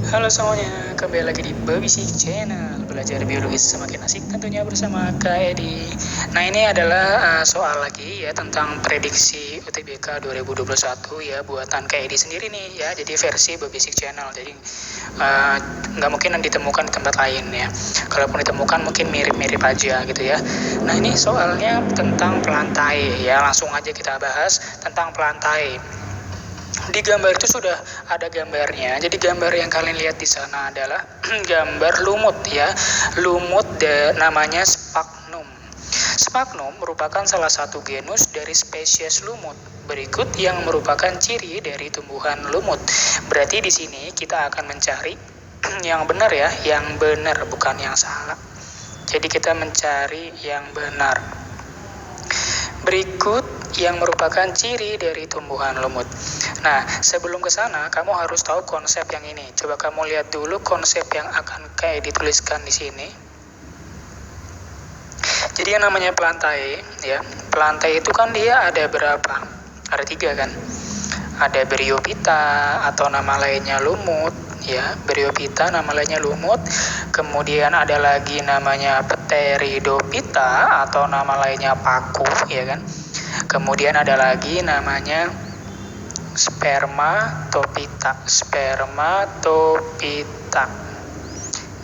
Halo semuanya, kembali lagi di Babisik Channel. Belajar biologi semakin asik tentunya bersama Kak Edi. Nah, ini adalah soal lagi ya tentang prediksi UTBK 2021 ya, buatan Kak Edi sendiri nih ya. Jadi versi Babisik Channel. Jadi nggak mungkin ditemukan di tempat lain ya. Kalaupun ditemukan mungkin mirip-mirip aja gitu ya. Nah, ini soalnya tentang pelantai ya. Langsung aja kita bahas tentang pelantai. Di gambar itu sudah ada gambarnya. Jadi gambar yang kalian lihat di sana adalah gambar lumut ya. Lumut namanya Sphagnum. Sphagnum merupakan salah satu genus dari spesies lumut. Berikut yang merupakan ciri dari tumbuhan lumut. Berarti di sini kita akan mencari yang benar ya, yang benar bukan yang salah. Jadi kita mencari yang benar. Berikut yang merupakan ciri dari tumbuhan lumut. Nah, sebelum ke sana, kamu harus tahu konsep yang ini. Coba kamu lihat dulu konsep yang akan kayak dituliskan di sini. Jadi yang namanya pelantai, ya. Pelantai itu kan dia ada berapa? Ada 3 kan? Ada Bryophyta atau nama lainnya lumut, ya. Bryophyta nama lainnya lumut. Kemudian ada lagi namanya Pteridophyta atau nama lainnya paku, ya kan? Kemudian ada lagi namanya Spermatophyta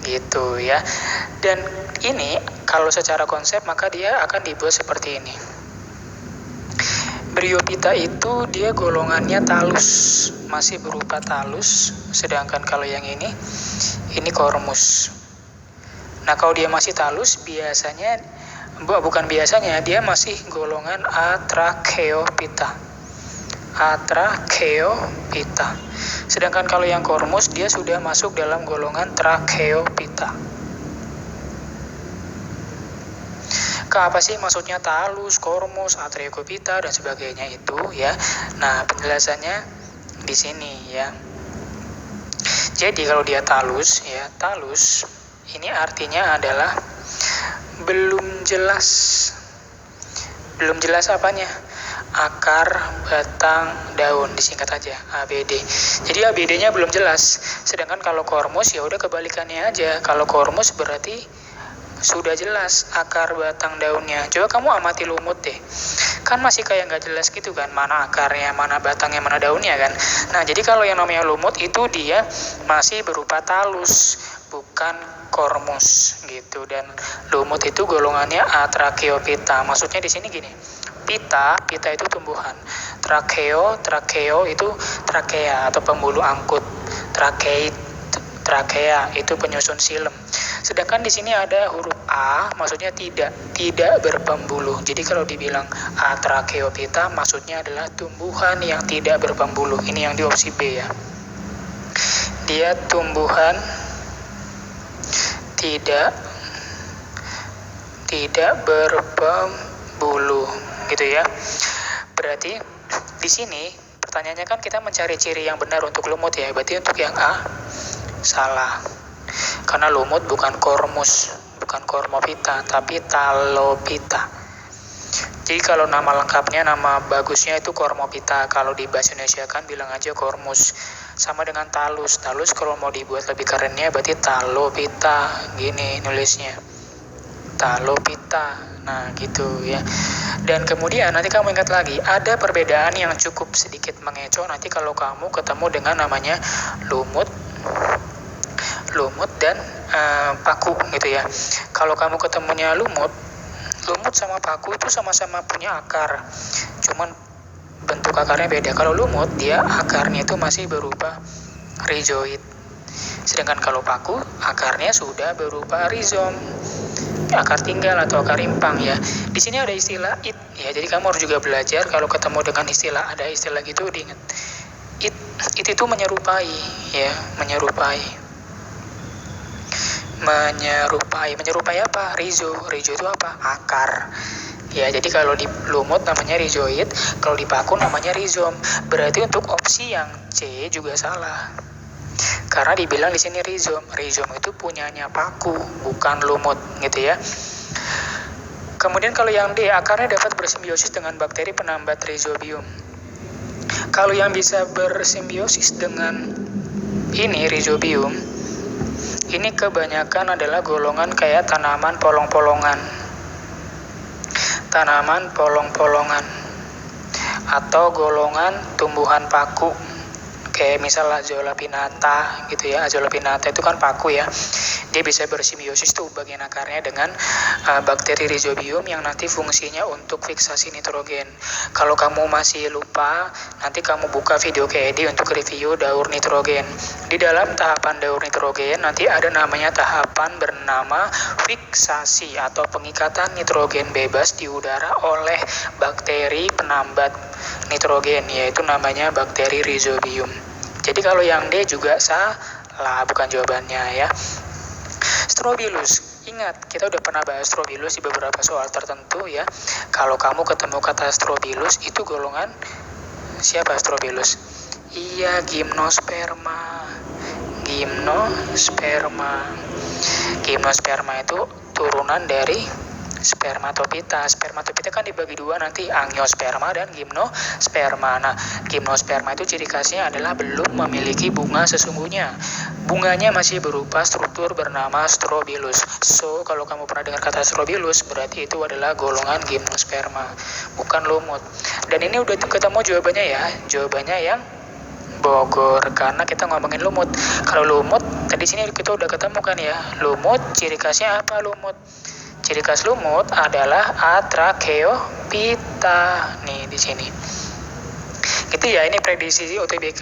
gitu ya. Dan ini kalau secara konsep maka dia akan dibuat seperti ini. Bryophyta itu dia golongannya talus, masih berupa talus, sedangkan kalau yang ini kormus. Nah, kalau dia masih talus biasanya dia masih golongan Atracheophyta. Sedangkan kalau yang kormus dia sudah masuk dalam golongan Tracheophyta. Apa sih maksudnya talus, kormus, Atracheophyta dan sebagainya itu ya. Nah, penjelasannya di sini ya. Jadi kalau dia talus ya, talus ini artinya adalah belum jelas apanya? Akar, batang, daun, disingkat aja ABD. Jadi ABD-nya belum jelas. Sedangkan kalau kormus ya udah kebalikannya aja. Kalau kormus berarti sudah jelas akar, batang, daunnya. Coba kamu amati lumut deh. Kan masih kayak nggak jelas gitu kan, mana akarnya, mana batangnya, mana daunnya kan. Nah, jadi kalau yang namanya lumut itu dia masih berupa talus, bukan kormus gitu. Dan lumut itu golongannya Atracheophyta. Maksudnya di sini gini. Pita itu tumbuhan. Tracheo itu trakea atau pembuluh angkut. Trakea itu penyusun silem. Sedangkan di sini ada huruf A, maksudnya tidak berpembuluh. Jadi kalau dibilang Atracheophyta maksudnya adalah tumbuhan yang tidak berpembuluh. Ini yang di opsi B ya. Dia tumbuhan tidak berpembuluh gitu ya. Berarti di sini pertanyaannya kan kita mencari ciri yang benar untuk lumut ya. Berarti untuk yang A salah. Karena lumut bukan kormus, bukan kormophyta, tapi talophyta. Jadi kalau nama lengkapnya, nama bagusnya itu kormophyta. Kalau di bahasa Indonesia kan bilang aja kormus. Sama dengan talus. Talus kalau mau dibuat lebih kerennya berarti talophyta. Gini nulisnya. Talophyta. Nah gitu ya. Dan kemudian nanti kamu ingat lagi, ada perbedaan yang cukup sedikit mengecoh nanti kalau kamu ketemu dengan namanya lumut dan paku gitu ya. Kalau kamu ketemunya lumut sama paku itu sama-sama punya akar, cuman bentuk akarnya beda. Kalau lumut dia akarnya itu masih berupa rhizoid, sedangkan kalau paku akarnya sudah berupa rizom, akar tinggal atau akar rimpang ya. Di sini ada istilah it ya. Jadi kamu harus juga belajar kalau ketemu dengan ada istilah gitu diingat. It itu menyerupai ya, menyerupai apa? Rhizo itu apa? Akar. Ya, jadi kalau di lumut namanya rhizoid, kalau di paku namanya rhizom. Berarti untuk opsi yang C juga salah. Karena dibilang di sini rhizom itu punyanya paku, bukan lumut gitu ya. Kemudian kalau yang D, akarnya dapat bersimbiosis dengan bakteri penambat rhizobium. Kalau yang bisa bersimbiosis dengan ini rhizobium ini kebanyakan adalah golongan kayak tanaman polong-polongan atau golongan tumbuhan paku kayak misalnya Azolla pinnata gitu ya. Azolla pinnata itu kan paku ya, dia bisa bersimbiosis tuh bagian akarnya dengan bakteri rhizobium yang nanti fungsinya untuk fiksasi nitrogen. Kalau kamu masih lupa, nanti kamu buka video KED untuk review daur nitrogen. Di dalam tahapan daur nitrogen nanti ada namanya tahapan bernama fiksasi atau pengikatan nitrogen bebas di udara oleh bakteri penambat nitrogen, yaitu namanya bakteri rhizobium. Jadi kalau yang D juga salah, bukan jawabannya ya. Strobilus, ingat kita udah pernah bahas strobilus di beberapa soal tertentu ya. Kalau kamu ketemu kata strobilus itu golongan siapa strobilus? Iya, gimnosperma. Gimnosperma itu turunan dari spermatopita. Spermatopita kan dibagi dua nanti, angiosperma dan gimnosperma. Nah, gimnosperma itu ciri khasnya adalah belum memiliki bunga sesungguhnya. Bunganya masih berupa struktur bernama strobilus. So, kalau kamu pernah dengar kata strobilus, berarti itu adalah golongan gimnosperma, bukan lumut. Dan ini udah ketemu jawabannya ya. Jawabannya yang Bogor, karena kita ngomongin lumut. Kalau lumut, tadi sini kita udah ketemu kan ya. Lumut, ciri khasnya apa lumut? Ciri khas lumut adalah Atracheophyta. Nih di sini. Gitu ya, ini prediksi UTBK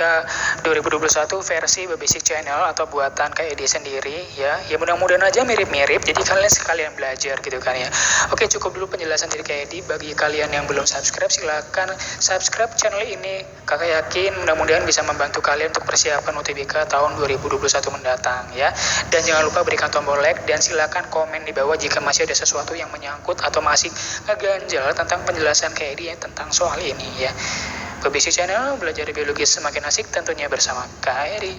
2021 versi Basic Channel atau buatan KED sendiri ya. Ya mudah-mudahan aja mirip-mirip, jadi kalian sekalian belajar gitu kan ya. Oke, cukup dulu penjelasan dari KED. Bagi kalian yang belum subscribe, silakan subscribe channel ini. Kakak yakin mudah-mudahan bisa membantu kalian untuk persiapan UTBK tahun 2021 mendatang ya. Dan jangan lupa berikan tombol like dan silakan komen di bawah jika masih ada sesuatu yang menyangkut atau masih ngeganjal tentang penjelasan KED tentang soal ini ya. Basic Channel, belajar biologi semakin asik tentunya bersama Kak Eri.